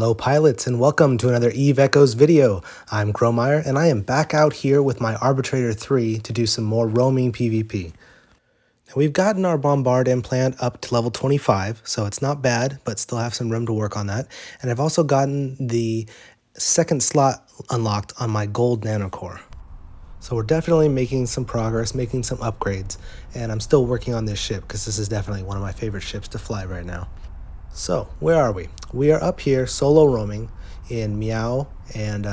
Hello pilots and welcome to another Eve Echoes video. I'm Gromeyer and I am back out here with my Arbitrator 3 to do some more roaming PvP. Now, we've gotten our Bombard implant up to level 25, so it's not bad, but still have some room to work on that. And I've also gotten the second slot unlocked on my gold nanocore. So we're definitely making some progress, making some upgrades, and I'm still working on this ship because this is definitely one of my favorite ships to fly right now. So, where are we? We are up here solo roaming in Meow and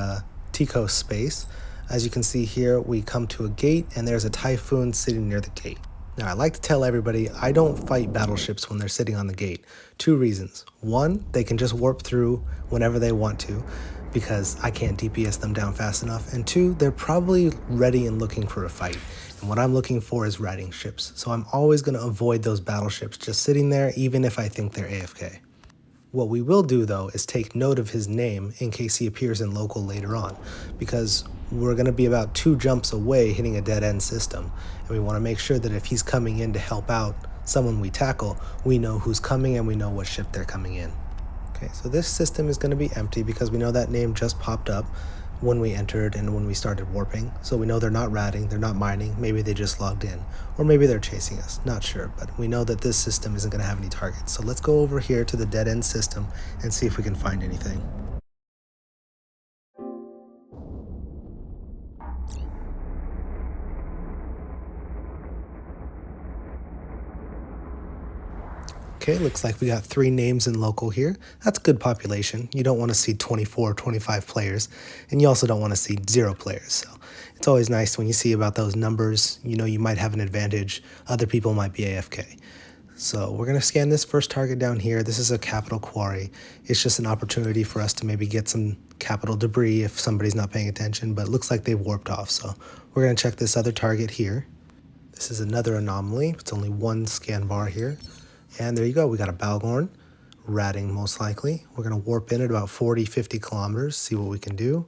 Tico space. As you can see here, we come to a gate and there's a Typhoon sitting near the gate. Now, I like to tell everybody I don't fight battleships when they're sitting on the gate. Two reasons. One, they can just warp through whenever they want to because I can't DPS them down fast enough. And two, they're probably ready and looking for a fight. And what I'm looking for is riding ships. So I'm always going to avoid those battleships just sitting there, even if I think they're AFK. What we will do, though, is take note of his name in case he appears in local later on, because we're going to be about 2 jumps away hitting a dead-end system, and we want to make sure that if he's coming in to help out someone we tackle, we know who's coming and we know what ship they're coming in. Okay, so this system is going to be empty because we know that name just popped up when we entered and when we started warping. So we know they're not ratting, they're not mining, maybe they just logged in, or maybe they're chasing us, not sure, but we know that this system isn't going to have any targets. So let's go over here to the dead end system and see if we can find anything. Okay, looks like we got 3 names in local here. That's good population. You don't want to see 24, 25 players, and you also don't want to see 0 players. So it's always nice when you see about those numbers. You know you might have an advantage. Other people might be AFK. So we're going to scan this first target down here. This is a capital quarry. It's just an opportunity for us to maybe get some capital debris if somebody's not paying attention, but it looks like they've warped off. So we're going to check this other target here. This is another anomaly. It's only 1 scan bar here. And there you go, we got a Balgorn, ratting most likely. We're going to warp in at about 40-50 kilometers, see what we can do.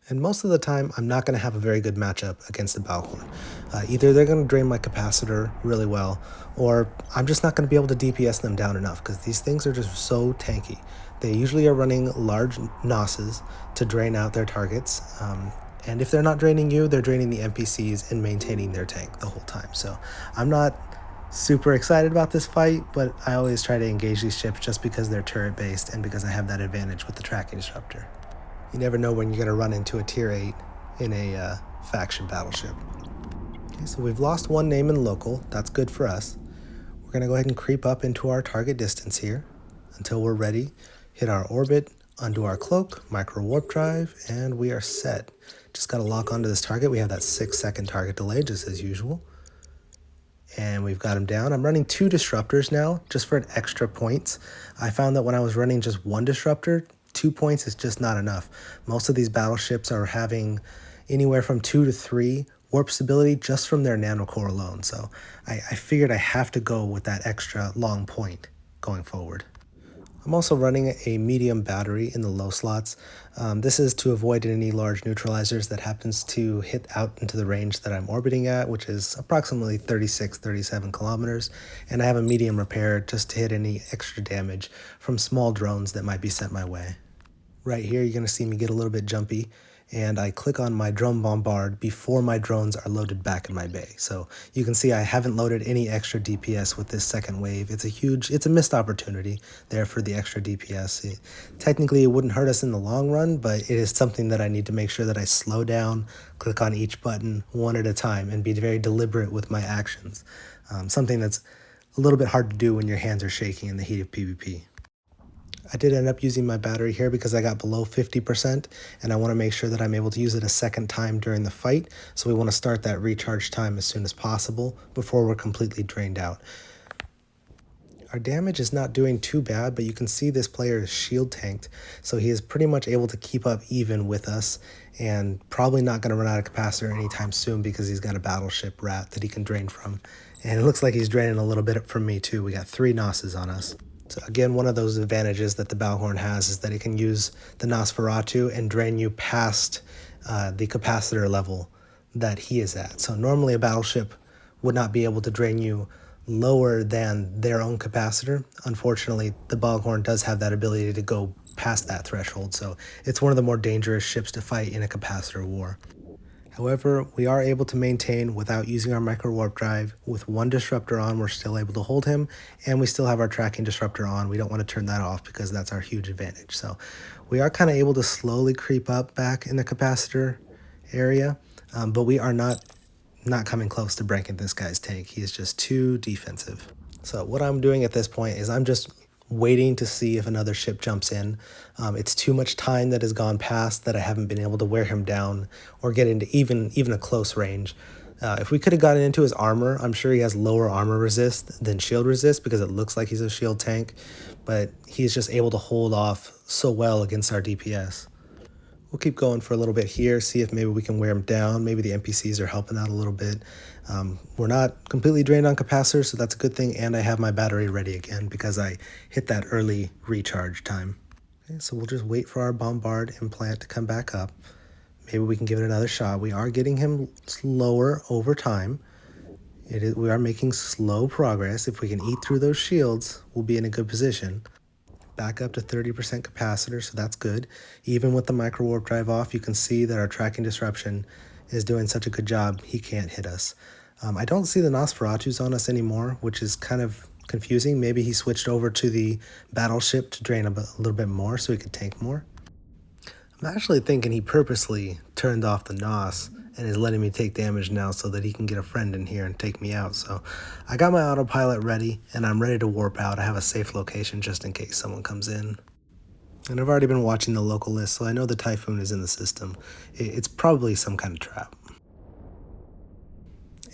And most of the time, I'm not going to have a very good matchup against the Balgorn. Either they're going to drain my capacitor really well, or I'm just not going to be able to DPS them down enough, because these things are just so tanky. They usually are running large NOSes to drain out their targets. And if they're not draining you, they're draining the NPCs and maintaining their tank the whole time. So I'm not super excited about this fight, but I always try to engage these ships just because they're turret based and because I have that advantage with the tracking disruptor. You never know when you're going to run into a tier 8 in a faction battleship. Okay, so we've lost 1 name in local. That's good for us. We're going to go ahead and creep up into our target distance here until we're ready. Hit our orbit, undo our cloak, micro warp drive, and we are set. Just got to lock onto this target. We have that 6-second target delay just as usual. And we've got him down. I'm running 2 disruptors now, just for an extra points. I found that when I was running just 1 disruptor, 2 points is just not enough. Most of these battleships are having anywhere from 2 to 3 warp stability just from their nanocore alone. So I figured I have to go with that extra long point going forward. I'm also running a medium battery in the low slots. This is to avoid any large neutralizers that happens to hit out into the range that I'm orbiting at, which is approximately 36-37 kilometers. And I have a medium repair just to hit any extra damage from small drones that might be sent my way. Right here, you're going to see me get a little bit jumpy, and I click on my drone bombard before my drones are loaded back in my bay. So you can see I haven't loaded any extra DPS with this second wave. It's a missed opportunity there for the extra DPS. Technically, it wouldn't hurt us in the long run, but it is something that I need to make sure that I slow down, click on each button one at a time, and be very deliberate with my actions. Something that's a little bit hard to do when your hands are shaking in the heat of PvP. I did end up using my battery here because I got below 50%, and I want to make sure that I'm able to use it a second time during the fight, so we want to start that recharge time as soon as possible before we're completely drained out. Our damage is not doing too bad, but you can see this player is shield tanked, so he is pretty much able to keep up even with us, and probably not going to run out of capacitor anytime soon because he's got a battleship rat that he can drain from. And it looks like he's draining a little bit from me too. We got 3 NOSes on us. So again, one of those advantages that the Balgorn has is that it can use the Nosferatu and drain you past the capacitor level that he is at. So normally a battleship would not be able to drain you lower than their own capacitor. Unfortunately, the Boghorn does have that ability to go past that threshold, so it's one of the more dangerous ships to fight in a capacitor war. However, we are able to maintain without using our micro warp drive. With one disruptor on, we're still able to hold him, and we still have our tracking disruptor on. We don't want to turn that off because that's our huge advantage. So we are kind of able to slowly creep up back in the capacitor area, but we are not coming close to breaking this guy's tank. He is just too defensive. So what I'm doing at this point is I'm just waiting to see if another ship jumps in. It's too much time that has gone past that I haven't been able to wear him down or get into even a close range. If we could have gotten into his armor, I'm sure he has lower armor resist than shield resist because it looks like he's a shield tank, but he's just able to hold off so well against our DPS. We'll keep going for a little bit here, see if maybe we can wear them down. Maybe the NPCs are helping out a little bit. We're not completely drained on capacitors, so that's a good thing, and I have my battery ready again because I hit that early recharge time. Okay, so we'll just wait for our bombard implant to come back up. Maybe we can give it another shot. We are getting him slower over time. We are making slow progress. If we can eat through those shields, we'll be in a good position. Back up to 30% capacitor, so that's good. Even with the micro warp drive off, you can see that our tracking disruption is doing such a good job, he can't hit us. I don't see the Nosferatu's on us anymore, which is kind of confusing. Maybe he switched over to the battleship to drain a little bit more so he could tank more. I'm actually thinking he purposely turned off the NOS and is letting me take damage now so that he can get a friend in here and take me out. So I got my autopilot ready and I'm ready to warp out. I have a safe location just in case someone comes in. And I've already been watching the local list, so I know the Typhoon is in the system. It's probably some kind of trap.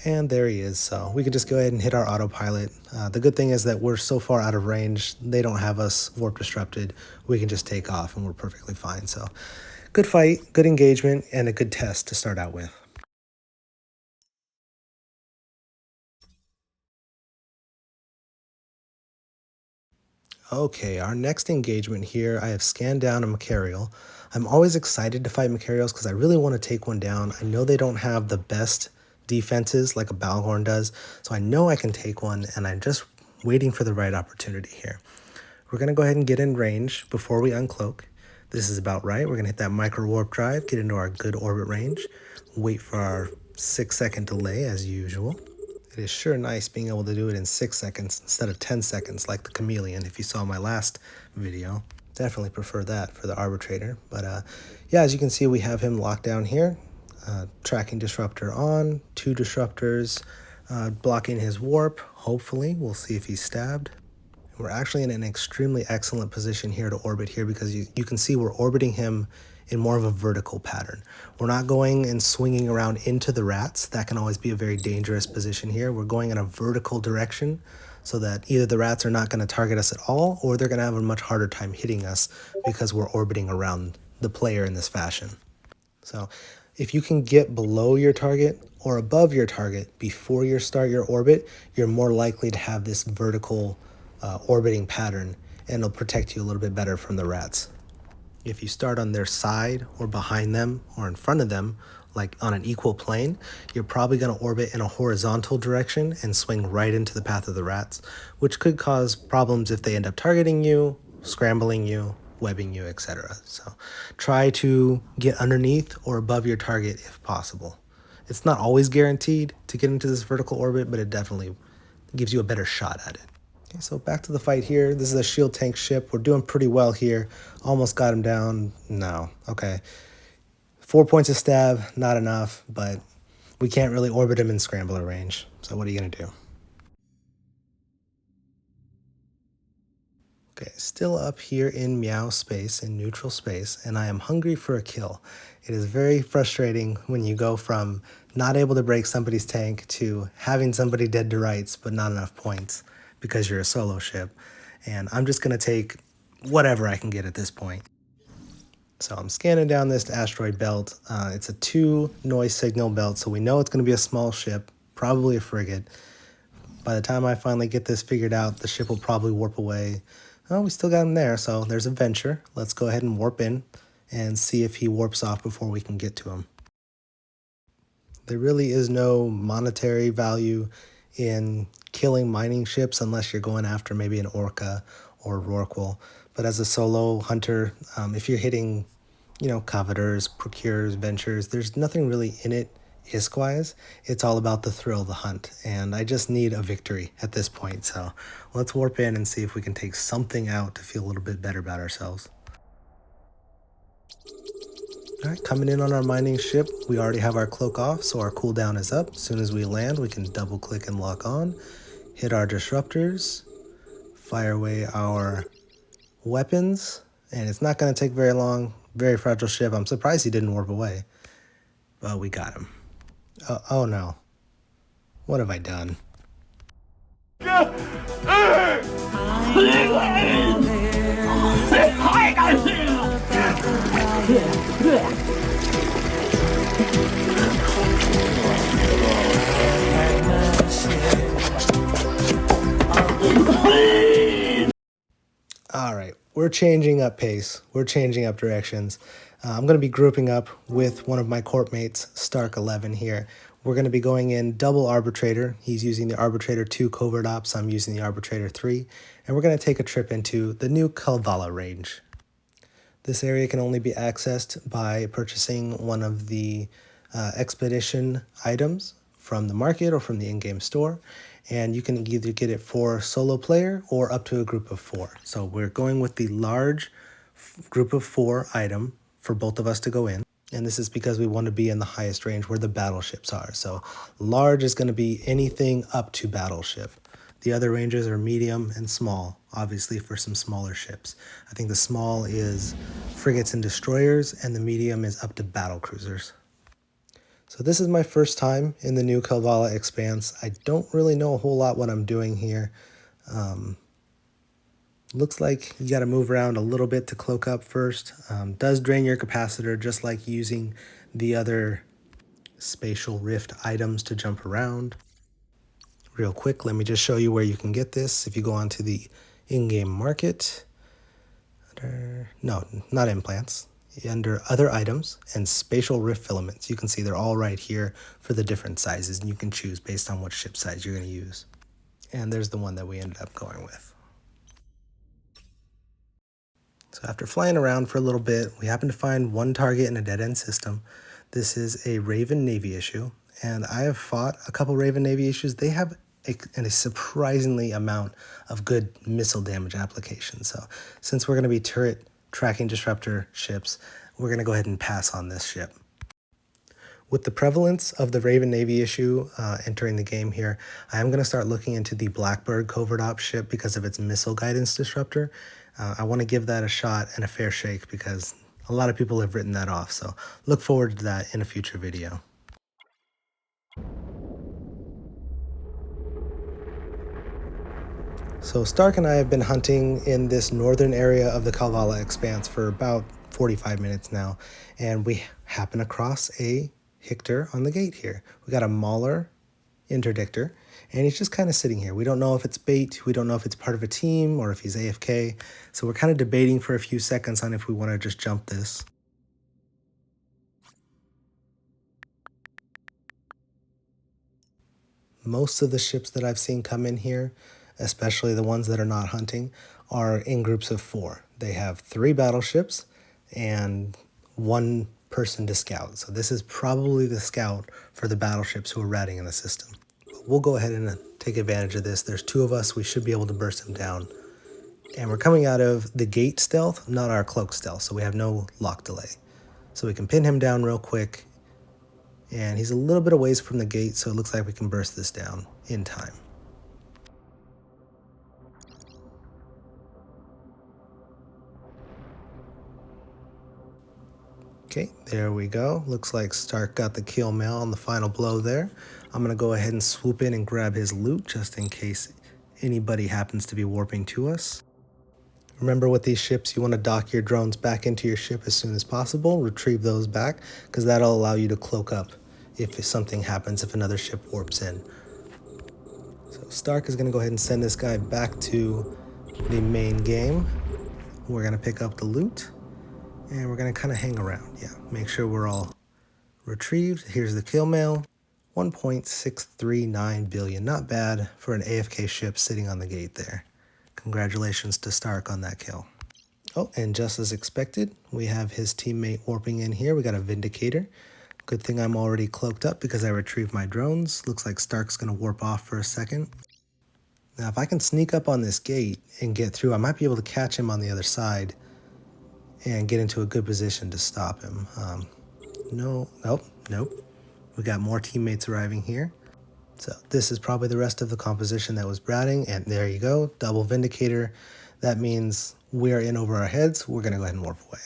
And there he is, so we can just go ahead and hit our autopilot. The good thing is that we're so far out of range, they don't have us warp disrupted. We can just take off and we're perfectly fine. So good fight, good engagement, and a good test to start out with. Okay, our next engagement here, I have scanned down a Macarial. I'm always excited to fight Macarials because I really want to take one down. I know they don't have the best defenses like a Balghorn does, so I know I can take one, and I'm just waiting for the right opportunity here. We're going to go ahead and get in range before we uncloak. This is about right. We're going to hit that micro warp drive, get into our good orbit range, wait for our 6-second delay as usual. It is sure nice being able to do it in 6 seconds instead of 10 seconds like the Chameleon if you saw my last video. Definitely prefer that for the Arbitrator. But yeah, as you can see, we have him locked down here. Tracking disruptor on, 2 disruptors blocking his warp. Hopefully, we'll see if he's stabbed. We're actually in an extremely excellent position here to orbit here because you can see we're orbiting him in more of a vertical pattern. We're not going and swinging around into the rats. That can always be a very dangerous position here. We're going in a vertical direction so that either the rats are not going to target us at all or they're going to have a much harder time hitting us because we're orbiting around the player in this fashion. So if you can get below your target or above your target before you start your orbit, you're more likely to have this vertical orbiting pattern, and it'll protect you a little bit better from the rats. If you start on their side or behind them or in front of them, like on an equal plane, you're probably going to orbit in a horizontal direction and swing right into the path of the rats, which could cause problems if they end up targeting you, scrambling you, webbing you, etc. So try to get underneath or above your target if possible. It's not always guaranteed to get into this vertical orbit, but it definitely gives you a better shot at it. Okay, so back to the fight here. This is a shield tank ship. We're doing pretty well here. Almost got him down. No. Okay. 4 points of stab, not enough, but we can't really orbit him in scrambler range. So what are you going to do? Okay, still up here in meow space, in neutral space, and I am hungry for a kill. It is very frustrating when you go from not able to break somebody's tank to having somebody dead to rights but not enough points because you're a solo ship. And I'm just going to take whatever I can get at this point. So I'm scanning down this asteroid belt. It's a 2 noise signal belt, so we know it's going to be a small ship, probably a frigate. By the time I finally get this figured out, the ship will probably warp away. Oh, we still got him there, so there's a venture. Let's go ahead and warp in and see if he warps off before we can get to him. There really is no monetary value in killing mining ships unless you're going after maybe an orca or rorqual. But as a solo hunter, if you're hitting, covetors, procures, ventures, there's nothing really in it ISK-wise. It's all about the thrill of the hunt, and I just need a victory at this point. So let's warp in and see if we can take something out to feel a little bit better about ourselves. All right, coming in on our mining ship, we already have our cloak off, so our cooldown is up. As soon as we land, we can double click and lock on, hit our disruptors, fire away our weapons, and it's not going to take very long. Very fragile ship. I'm surprised he didn't warp away, but we got him. Oh no. What have I done? All right, we're changing up pace. We're changing up directions. I'm going to be grouping up with one of my corp mates, Stark 11 here. We're going to be going in double Arbitrator. He's using the Arbitrator 2 Covert Ops. I'm using the Arbitrator 3. And we're going to take a trip into the new Calvala range. This area can only be accessed by purchasing one of the expedition items from the market or from the in-game store. And you can either get it for solo player or up to a group of 4. So we're going with the large group of 4 item for both of us to go in. And this is because we want to be in the highest range where the battleships are. So large is going to be anything up to battleship. The other ranges are medium and small, obviously for some smaller ships. I think the small is frigates and destroyers, and the medium is up to battle cruisers. So this is my first time in the new Calvala Expanse. I don't really know a whole lot what I'm doing here. Looks like you got to move around a little bit to cloak up first. Does drain your capacitor, just like using the other spatial rift items to jump around. Real quick, let me just show you where you can get this. If you go onto the in-game market, no, not implants, under other items and spatial rift filaments, you can see they're all right here for the different sizes, and you can choose based on what ship size you're going to use. And there's the one that we ended up going with. So after flying around for a little bit, we happened to find one target in a dead-end system. This is a Raven Navy issue, and I have fought a couple Raven Navy issues. They have a surprisingly amount of good missile damage application. So since we're going to be turret tracking disruptor ships, we're going to go ahead and pass on this ship. With the prevalence of the Raven Navy issue entering the game here, I am going to start looking into the Blackbird Covert Ops ship because of its missile guidance disruptor. I want to give that a shot and a fair shake because a lot of people have written that off. So look forward to that in a future video. So Stark and I have been hunting in this northern area of the Calvala Expanse for about 45 minutes now, and we happen across a Hictor on the gate here. We got a Mauler interdictor, and he's just kind of sitting here. We don't know if it's bait, we don't know if it's part of a team, or if he's AFK, so we're kind of debating for a few seconds on if we want to just jump this. Most of the ships that I've seen come in here, especially the ones that are not hunting, are in groups of 4. They have 3 battleships and 1 person to scout. So this is probably the scout for the battleships who are ratting in the system. We'll go ahead and take advantage of this. There's 2 of us. We should be able to burst them down. And we're coming out of the gate stealth, not our cloak stealth, so we have no lock delay. So we can pin him down real quick. And he's a little bit away from the gate, so it looks like we can burst this down in time. Okay, there we go. Looks like Stark got the Killmail on the final blow there. I'm going to go ahead and swoop in and grab his loot just in case anybody happens to be warping to us. Remember with these ships, you want to dock your drones back into your ship as soon as possible. Retrieve those back because that'll allow you to cloak up if something happens, if another ship warps in. So Stark is going to go ahead and send this guy back to the main game. We're going to pick up the loot. And we're going to kind of hang around. Yeah, make sure we're all retrieved. Here's the Killmail. 1.639 billion. Not bad for an AFK ship sitting on the gate there. Congratulations to Stark on that kill. Oh, and just as expected, we have his teammate warping in here. We got a Vindicator. Good thing I'm already cloaked up because I retrieved my drones. Looks like Stark's going to warp off for a second. Now, if I can sneak up on this gate and get through, I might be able to catch him on the other side and get into a good position to stop him. Nope. We got more teammates arriving here. So this is probably the rest of the composition that was bratting, and there you go, double Vindicator. That means we're in over our heads. We're going to go ahead and warp away.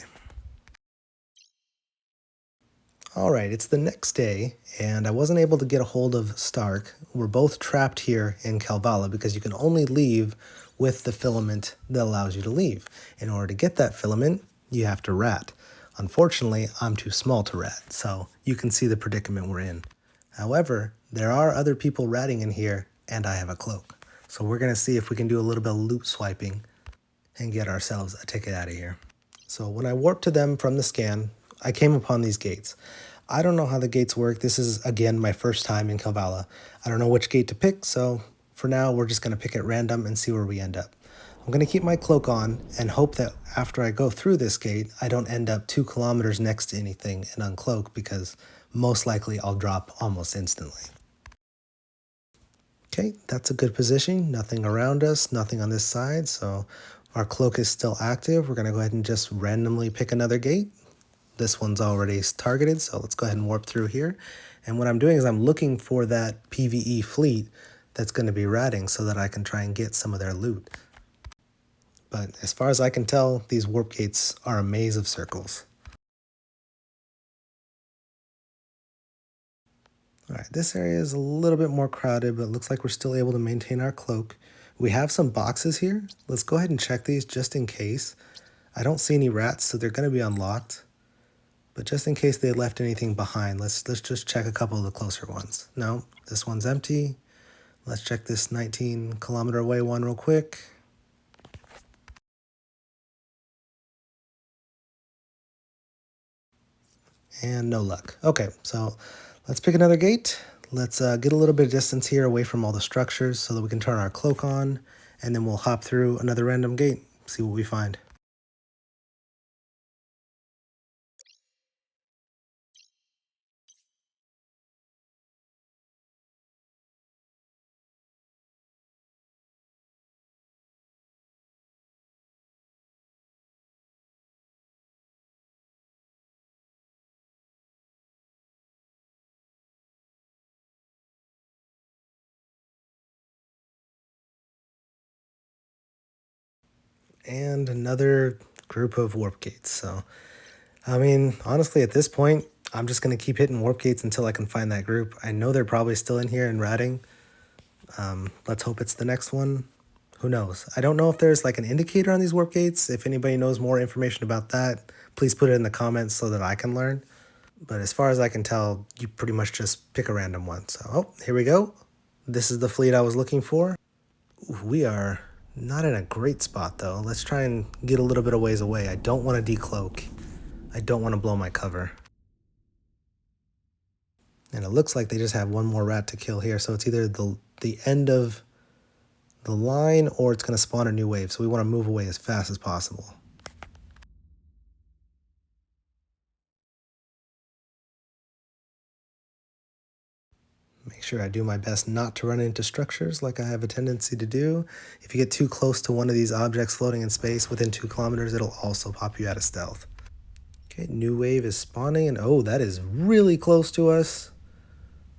All right, it's the next day, and I wasn't able to get a hold of Stark. We're both trapped here in Calvala because you can only leave with the filament that allows you to leave. In order to get that filament, you have to rat. Unfortunately, I'm too small to rat, so you can see the predicament we're in. However, there are other people ratting in here, and I have a cloak. So we're going to see if we can do a little bit of loot swiping and get ourselves a ticket out of here. So when I warped to them from the scan, I came upon these gates. I don't know how the gates work. This is, again, my first time in Calvala. I don't know which gate to pick, so for now, we're just going to pick at random and see where we end up. I'm going to keep my cloak on and hope that after I go through this gate, I don't end up 2 kilometers next to anything and uncloak, because most likely I'll drop almost instantly. Okay, that's a good position. Nothing around us, nothing on this side, so our cloak is still active. We're going to go ahead and just randomly pick another gate. This one's already targeted, so let's go ahead and warp through here. And what I'm doing is I'm looking for that PvE fleet that's going to be ratting so that I can try and get some of their loot. But as far as I can tell, these warp gates are a maze of circles. Alright, this area is a little bit more crowded, but it looks like we're still able to maintain our cloak. We have some boxes here. Let's go ahead and check these just in case. I don't see any rats, so they're going to be unlocked. But just in case they left anything behind, let's just check a couple of the closer ones. No, this one's empty. Let's check this 19 kilometer away one real quick. And no luck. Okay, so let's pick another gate. Let's get a little bit of distance here away from all the structures so that we can turn our cloak on, and then we'll hop through another random gate, see what we find. And another group of warp gates. So, I mean, honestly, at this point, I'm just going to keep hitting warp gates until I can find that group. I know they're probably still in here and ratting. Let's hope it's the next one. Who knows? I don't know if there's like an indicator on these warp gates. If anybody knows more information about that, please put it in the comments so that I can learn. But as far as I can tell, you pretty much just pick a random one. So, oh, here we go. This is the fleet I was looking for. Ooh, we are not in a great spot, though. Let's try and get a little bit of ways away. I don't want to decloak. I don't want to blow my cover. And it looks like they just have one more rat to kill here. So it's either the end of the line or it's going to spawn a new wave. So we want to move away as fast as possible. Make sure I do my best not to run into structures like I have a tendency to do. If you get too close to one of these objects floating in space within 2 kilometers, it'll also pop you out of stealth. Okay, new wave is spawning, and oh, that is really close to us.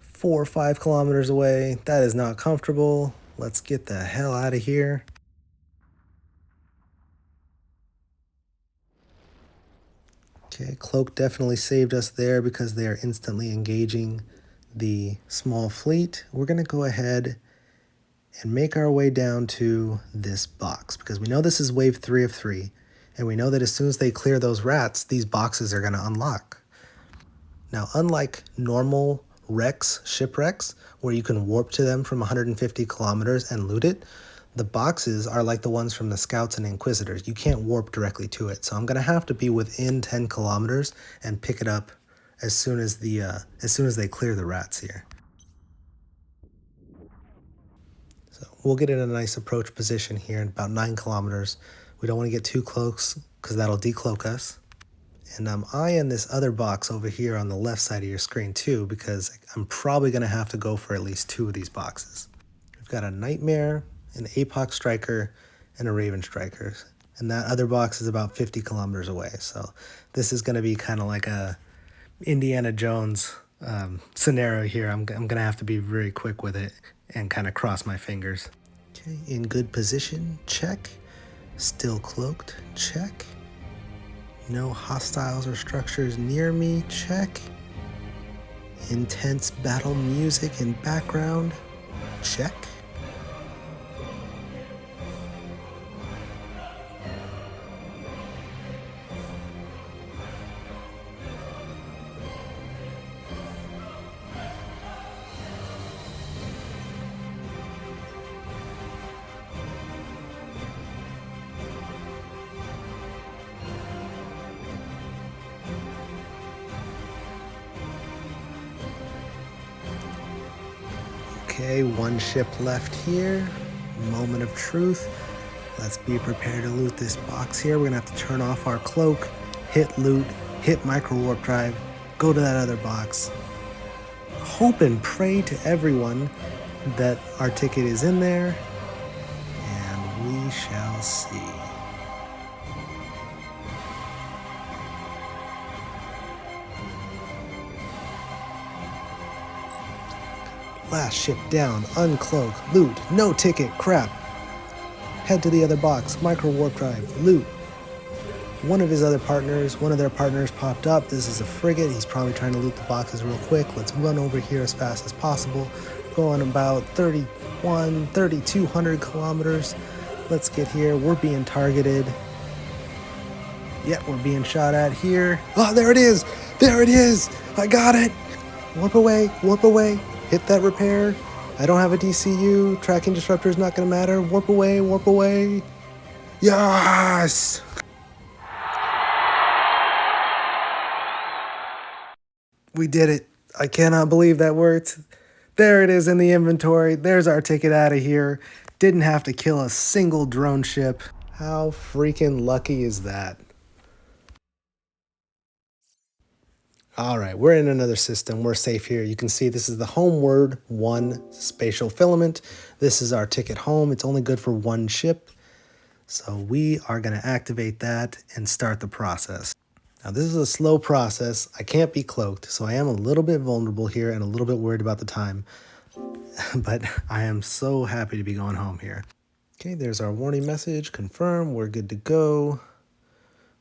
4 or 5 kilometers away. That is not comfortable. Let's get the hell out of here. Okay, cloak definitely saved us there because they are instantly engaging the small fleet. We're going to go ahead and make our way down to this box because we know this is wave 3 of 3, and we know that as soon as they clear those rats, these boxes are going to unlock. Now, unlike normal wrecks, shipwrecks, where you can warp to them from 150 kilometers and loot it, the boxes are like the ones from the Scouts and Inquisitors. You can't warp directly to it, so I'm going to have to be within 10 kilometers and pick it up as soon as they clear the rats here. we'll get in a nice approach position here in about 9 kilometers. We don't want to get too close because that'll decloak us. And I'm eyeing this other box over here on the left side of your screen too, because I'm probably going to have to go for at least 2 of these boxes. We've got a Nightmare, an Apoc Striker, and a Raven Striker. And that other box is about 50 kilometers away. So this is going to be kind of like a Indiana Jones scenario here. I'm going to have to be very quick with it and kind of cross my fingers. Okay, in good position, check. Still cloaked, check. No hostiles or structures near me, check. Intense battle music in background, check. Okay, 1 ship left here. Moment of truth. Let's be prepared to loot this box here. We're gonna have to turn off our cloak, hit loot, hit micro warp drive, go to that other box. Hope and pray to everyone that our ticket is in there, and we shall see. Last ship down, uncloak, loot, no ticket, crap. Head to the other box, micro warp drive, loot. One of their partners popped up. This is a frigate. He's probably trying to loot the boxes real quick. Let's run over here as fast as possible. Going about 3,200 kilometers. Let's get here. We're being targeted. Yep, we're being shot at here. Oh, there it is. There it is. I got it. Warp away, warp away. Hit that repair. I don't have a DCU. Tracking disruptor is not going to matter. Warp away, warp away. Yes! We did it. I cannot believe that worked. There it is in the inventory. There's our ticket out of here. Didn't have to kill a single drone ship. How freaking lucky is that? All right, we're in another system. We're safe here. You can see this is the Homeward 1 spatial filament. This is our ticket home. It's only good for 1 ship. So we are going to activate that and start the process. Now this is a slow process. I can't be cloaked, so I am a little bit vulnerable here and a little bit worried about the time. But I am so happy to be going home here. Okay, there's our warning message. Confirm, we're good to go.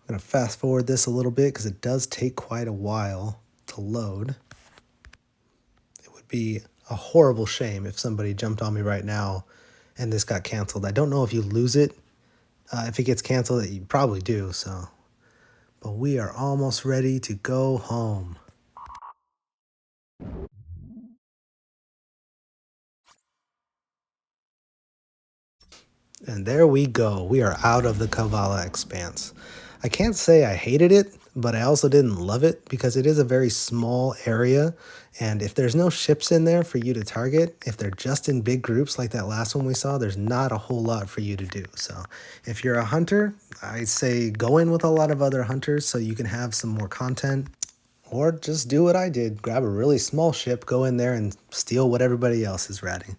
I'm going to fast forward this a little bit because it does take quite a while to load. It would be a horrible shame if somebody jumped on me right now and this got canceled. I don't know if you lose it. If it gets canceled, you probably do. So, but we are almost ready to go home. And there we go. We are out of the Calvala Expanse. I can't say I hated it, but I also didn't love it because it is a very small area. And if there's no ships in there for you to target, if they're just in big groups like that last one we saw, there's not a whole lot for you to do. So if you're a hunter, I'd say go in with a lot of other hunters so you can have some more content. Or just do what I did. Grab a really small ship, go in there and steal what everybody else is ratting.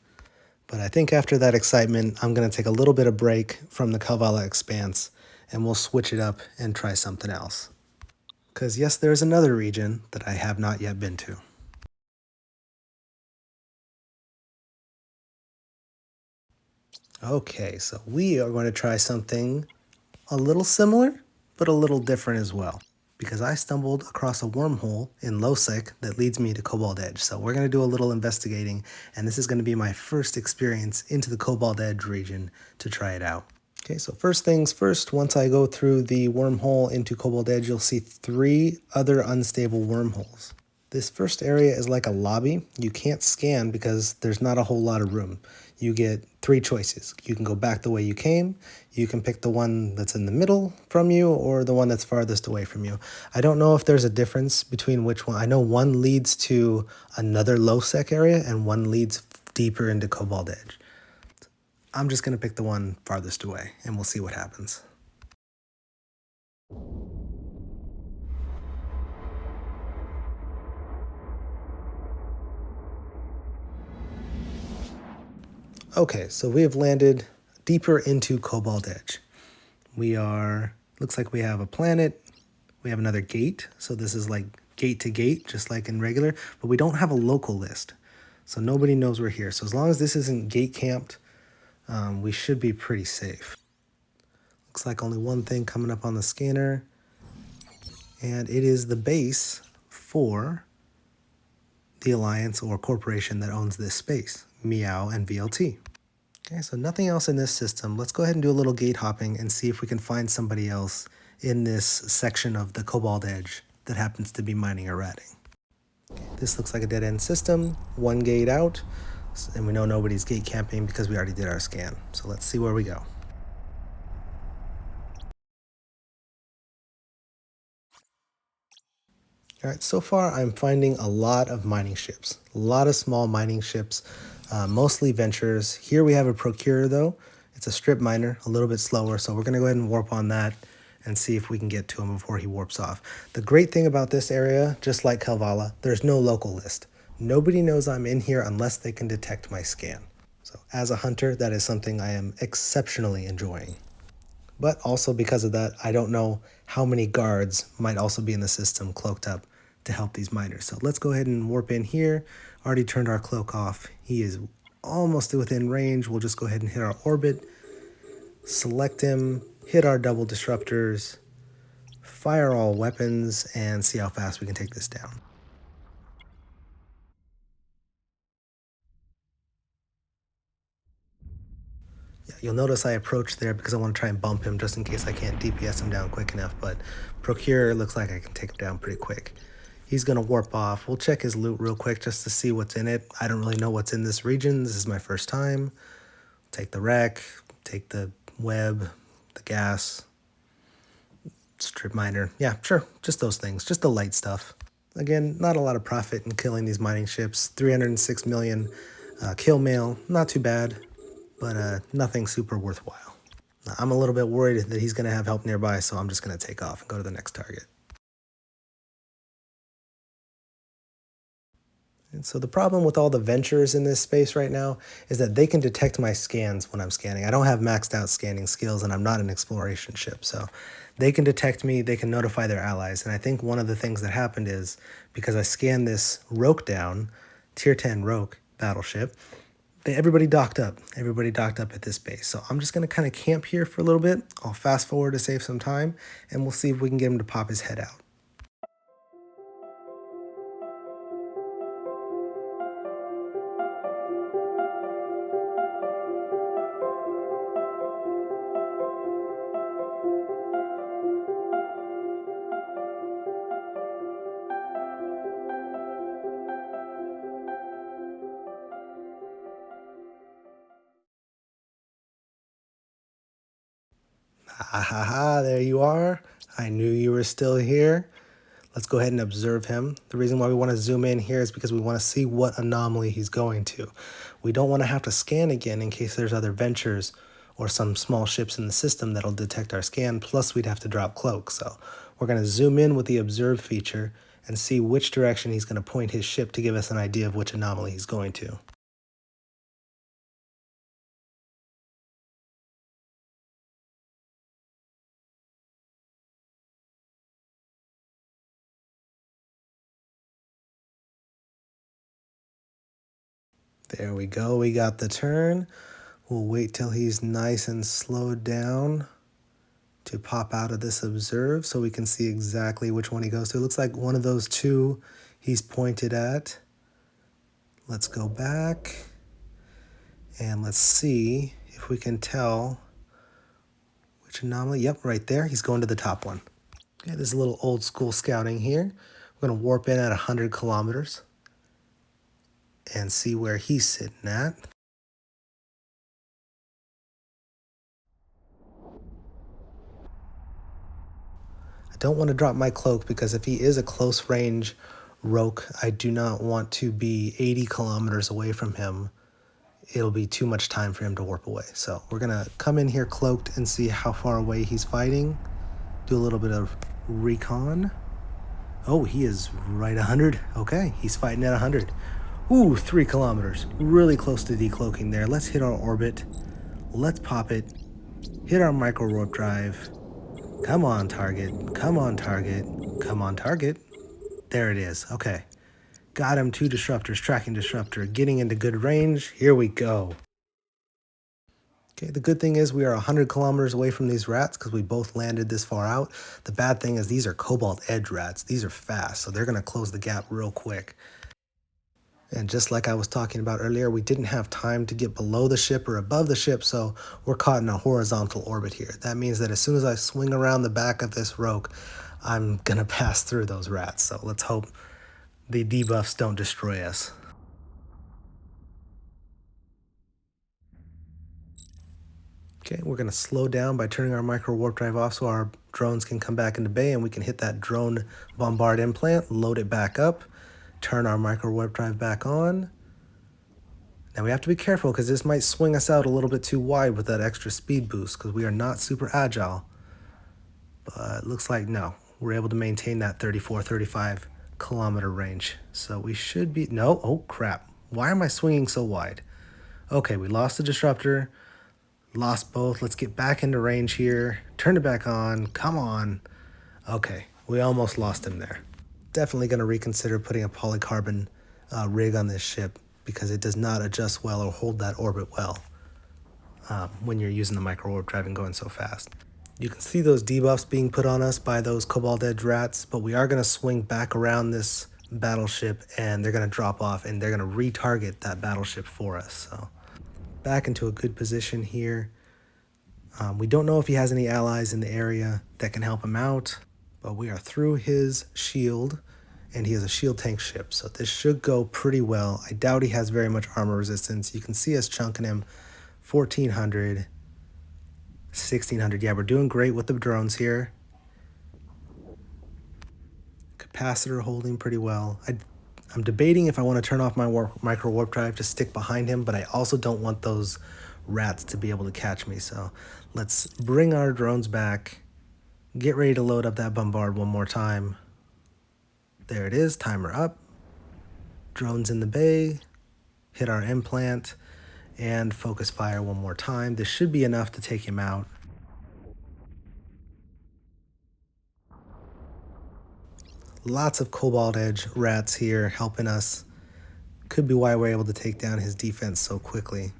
But I think after that excitement, I'm going to take a little bit of break from the Calvala Expanse and we'll switch it up and try something else. Because yes, there's another region that I have not yet been to. Okay, so we are going to try something a little similar, but a little different as well. Because I stumbled across a wormhole in Losec that leads me to Cobalt Edge. So we're going to do a little investigating, and this is going to be my first experience into the Cobalt Edge region to try it out. Okay, so first things first, once I go through the wormhole into Cobalt Edge, you'll see 3 other unstable wormholes. This first area is like a lobby. You can't scan because there's not a whole lot of room. You get 3 choices. You can go back the way you came, you can pick the one that's in the middle from you, or the one that's farthest away from you. I don't know if there's a difference between which one. I know one leads to another low-sec area, and one leads deeper into Cobalt Edge. I'm just going to pick the one farthest away, and we'll see what happens. Okay, so we have landed deeper into Cobalt Edge. Looks like we have a planet, we have another gate, so this is like gate to gate, just like in regular, but we don't have a local list, so nobody knows we're here. So as long as this isn't gate camped, we should be pretty safe. Looks like only one thing coming up on the scanner, and it is the base for the alliance or corporation that owns this space, Meow and VLT. Okay, so nothing else in this system. Let's go ahead and do a little gate hopping and see if we can find somebody else in this section of the Cobalt Edge that happens to be mining or ratting. This looks like a dead-end system, one gate out, and we know nobody's gate camping because we already did our scan. So let's see where we go. All right, so far I'm finding a lot of mining ships, a lot of small mining ships, mostly ventures. Here we have a procurer though. It's a strip miner, a little bit slower, so we're gonna go ahead and warp on that and see if we can get to him before he warps off. The great thing about this area, just like Calvala, there's no local list. Nobody knows I'm in here unless they can detect my scan. So as a hunter, that is something I am exceptionally enjoying. But also because of that, I don't know how many guards might also be in the system cloaked up to help these miners. So let's go ahead and warp in here. Already turned our cloak off. He is almost within range. We'll just go ahead and hit our orbit, select him, hit our double disruptors, fire all weapons, and see how fast we can take this down. Yeah, you'll notice I approached there because I want to try and bump him just in case I can't DPS him down quick enough, but Procure looks like I can take him down pretty quick. He's going to warp off. We'll check his loot real quick just to see what's in it. I don't really know what's in this region. This is my first time. Take the wreck, take the web, the gas, strip miner. Yeah, sure, just those things, just the light stuff. Again, not a lot of profit in killing these mining ships. 306 million Killmail, not too bad, but nothing super worthwhile. I'm a little bit worried that he's going to have help nearby, so I'm just going to take off and go to the next target. And so the problem with all the ventures in this space right now is that they can detect my scans when I'm scanning. I don't have maxed out scanning skills and I'm not an exploration ship. So they can detect me, they can notify their allies. And I think one of the things that happened is because I scanned this Roke down, tier 10 Roke battleship, everybody docked up. Everybody docked up at this base. So I'm just going to kind of camp here for a little bit. I'll fast forward to save some time and we'll see if we can get him to pop his head out. Ha ha ha, there you are. I knew you were still here. Let's go ahead and observe him. The reason why we want to zoom in here is because we want to see what anomaly he's going to. We don't want to have to scan again in case there's other ventures or some small ships in the system that'll detect our scan, plus we'd have to drop cloak. So we're going to zoom in with the observe feature and see which direction he's going to point his ship to give us an idea of which anomaly he's going to. There we go, we got the turn. We'll wait till he's nice and slowed down to pop out of this observe so we can see exactly which one he goes to. It looks like one of those two he's pointed at. Let's go back and let's see if we can tell which anomaly. Yep, right there. He's going to the top one. Okay, this is a little old school scouting here. We're going to warp in at 100 kilometers and see where he's sitting at. I don't want to drop my cloak because if he is a close range Roke, I do not want to be 80 kilometers away from him it'll be too much time for him to warp away. So we're gonna come in here cloaked and see how far away he's fighting. Do a little bit of recon. Oh, he is right 100. Okay, he's fighting at 100. Ooh, 3 kilometers. Really close to decloaking there. Let's hit our orbit. Let's pop it. Hit our micro warp drive. Come on, target. Come on, target. Come on, target. There it is. Okay. Got him. 2 disruptors. Tracking disruptor. Getting into good range. Here we go. Okay, the good thing is we are 100 kilometers away from these rats because we both landed this far out. The bad thing is these are Cobalt Edge rats. These are fast, so they're going to close the gap real quick. And just like I was talking about earlier, we didn't have time to get below the ship or above the ship, so we're caught in a horizontal orbit here. That means that as soon as I swing around the back of this roke, I'm going to pass through those rats. So let's hope the debuffs don't destroy us. Okay, we're going to slow down by turning our micro warp drive off so our drones can come back into bay and we can hit that drone bombard implant, load it back up, turn our micro warp drive back on. Now we have to be careful because this might swing us out a little bit too wide with that extra speed boost because we are not super agile. But it looks like no, we're able to maintain that 34, 35 kilometer range. So we should be, no, oh crap. Why am I swinging so wide? Okay, we lost the disruptor. Lost both. Let's get back into range here. Turn it back on. Come on. Okay, we almost lost him there. Definitely going to reconsider putting a polycarbon rig on this ship because it does not adjust well or hold that orbit well when you're using the micro warp drive and going so fast. You can see those debuffs being put on us by those Cobalt Edge rats, but we are going to swing back around this battleship and they're going to drop off and they're going to retarget that battleship for us. So back into a good position here. We don't know if he has any allies in the area that can help him out, but we are through his shield, and he has a shield tank ship, so this should go pretty well. I doubt he has very much armor resistance. You can see us chunking him 1,400, 1,600. Yeah, we're doing great with the drones here. Capacitor holding pretty well. I'm debating if I want to turn off my micro warp drive to stick behind him, but I also don't want those rats to be able to catch me. So let's bring our drones back, get ready to load up that bombard one more time. There it is, timer up. Drones in the bay, hit our implant, and focus fire one more time. This should be enough to take him out. Lots of Cobalt Edge rats here helping us. Could be why we're able to take down his defense so quickly.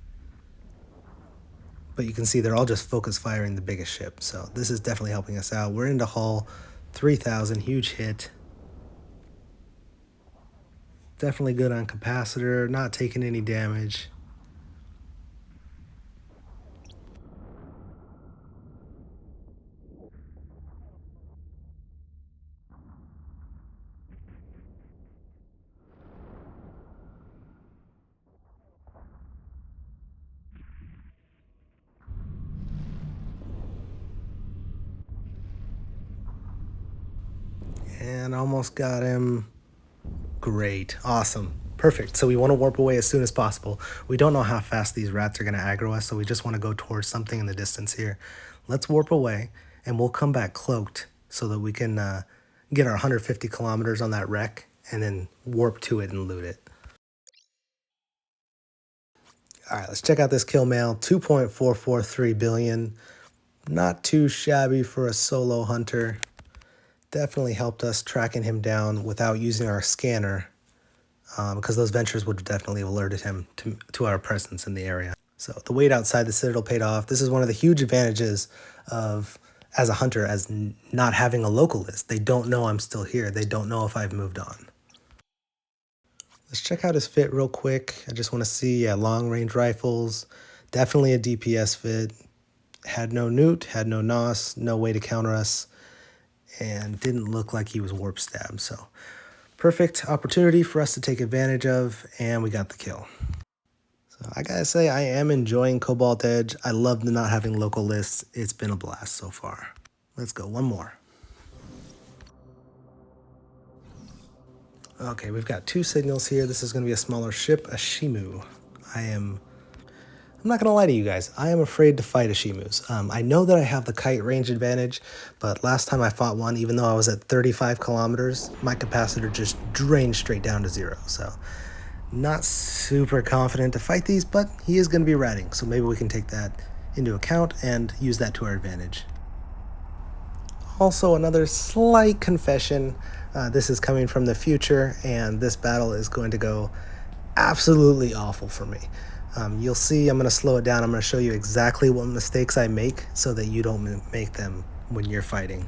But you can see they're all just focus firing the biggest ship. So this is definitely helping us out. We're into hull, 3,000, huge hit. Definitely good on capacitor, not taking any damage. And almost got him. Great. Awesome. Perfect. So we want to warp away as soon as possible. We don't know how fast these rats are going to aggro us, so we just want to go towards something in the distance here. Let's warp away, and we'll come back cloaked so that we can get our 150 kilometers on that wreck and then warp to it and loot it. All right, let's check out this Killmail. 2.443 billion. Not too shabby for a solo hunter. Definitely helped us tracking him down without using our scanner because those ventures would have definitely alerted him to our presence in the area. So the wait outside the Citadel paid off. This is one of the huge advantages of, as a hunter, as not having a local list. They don't know I'm still here. They don't know if I've moved on. Let's check out his fit real quick. I just want to see, yeah, long range rifles. Definitely a DPS fit. Had no newt, had no NOS, no way to counter us, and didn't look like he was warp stabbed. So perfect opportunity for us to take advantage of, and we got the kill. So I gotta say, I am enjoying Cobalt Edge. I love not having local lists. It's been a blast so far. Let's go, one more. Okay, we've got 2 signals here. This is gonna be a smaller ship, a Shimu. I am I'm not gonna lie to you guys, I am afraid to fight Ishimus. I know that I have the kite range advantage, but last time I fought one, even though I was at 35 kilometers, my capacitor just drained straight down to 0. So not super confident to fight these, but he is gonna be ratting, so maybe we can take that into account and use that to our advantage. Also, another slight confession, this is coming from the future, and this battle is going to go absolutely awful for me. You'll see, I'm going to slow it down. I'm going to show you exactly what mistakes I make so that you don't make them when you're fighting.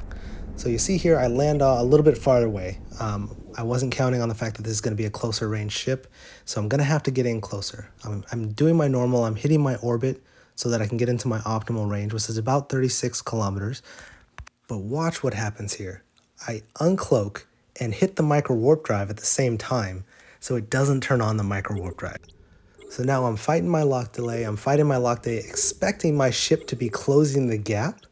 So you see here, I land a little bit farther away. I wasn't counting on the fact that this is going to be a closer range ship, so I'm going to have to get in closer. I'm doing my normal, I'm hitting my orbit so that I can get into my optimal range, which is about 36 kilometers. But watch what happens here. I uncloak and hit the micro warp drive at the same time, so it doesn't turn on the micro warp drive. So now I'm fighting my lock delay, expecting my ship to be closing the gap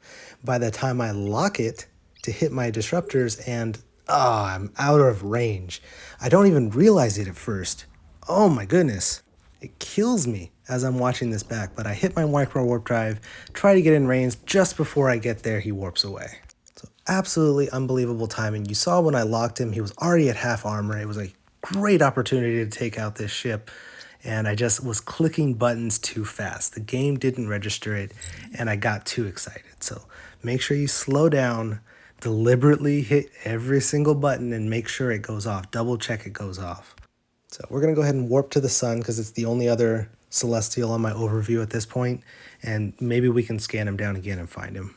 by the time I lock it to hit my disruptors, and I'm out of range. I don't even realize it at first. Oh my goodness. It kills me as I'm watching this back, but I hit my micro warp drive, try to get in range. Just before I get there, he warps away. So absolutely unbelievable timing. You saw when I locked him, he was already at half armor. It was a great opportunity to take out this ship, and I just was clicking buttons too fast. The game didn't register it, and I got too excited. So make sure you slow down, deliberately hit every single button, and make sure it goes off. Double check it goes off. So we're going to go ahead and warp to the sun because it's the only other celestial on my overview at this point, and maybe we can scan him down again and find him.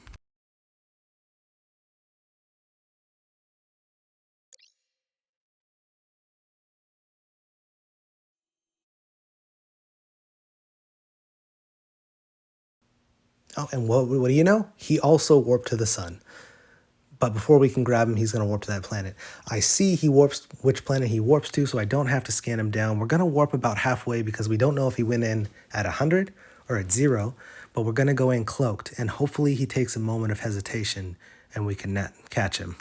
Oh, and what do you know? He also warped to the sun. But before we can grab him, he's going to warp to that planet. I see he warps which planet he warps to, so I don't have to scan him down. We're going to warp about halfway because we don't know if he went in at 100 or at 0, but we're going to go in cloaked, and hopefully he takes a moment of hesitation and we can catch him.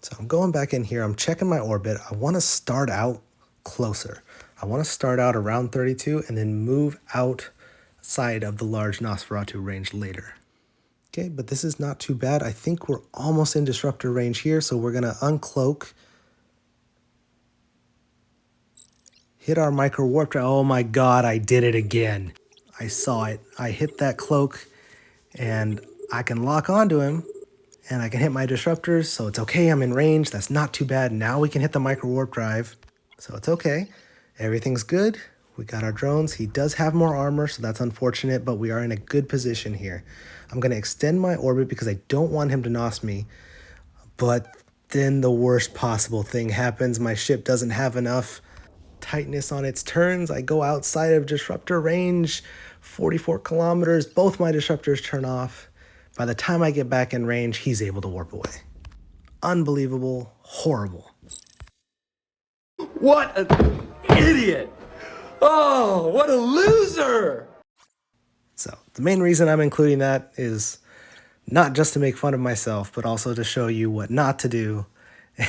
So I'm going back in here. I'm checking my orbit. I want to start out closer. I want to start out around 32 and then move outside of the large Nosferatu range later. Okay, but this is not too bad. I think we're almost in disruptor range here, so we're going to uncloak. Hit our micro warp drive. Oh my god, I did it again. I saw it. I hit that cloak, and I can lock onto him, and I can hit my disruptors, so it's okay. I'm in range. That's not too bad. Now we can hit the micro warp drive, so it's okay. Everything's good. We got our drones. He does have more armor, so that's unfortunate, but we are in a good position here. I'm going to extend my orbit because I don't want him to NOS me, but then the worst possible thing happens. My ship doesn't have enough tightness on its turns. I go outside of disruptor range, 44 kilometers. Both my disruptors turn off. By the time I get back in range, he's able to warp away. Unbelievable, horrible. What an idiot! Oh, what a loser! So the main reason I'm including that is not just to make fun of myself, but also to show you what not to do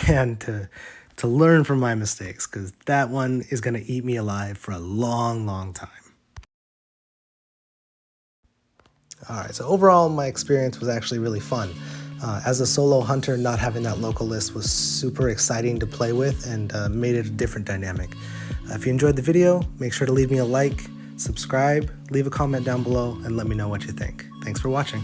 and to learn from my mistakes, because that one is going to eat me alive for a long, long time. All right, so overall, my experience was actually really fun. As a solo hunter, not having that local list was super exciting to play with and made it a different dynamic. If you enjoyed the video, make sure to leave me a like, subscribe, leave a comment down below, and let me know what you think. Thanks for watching.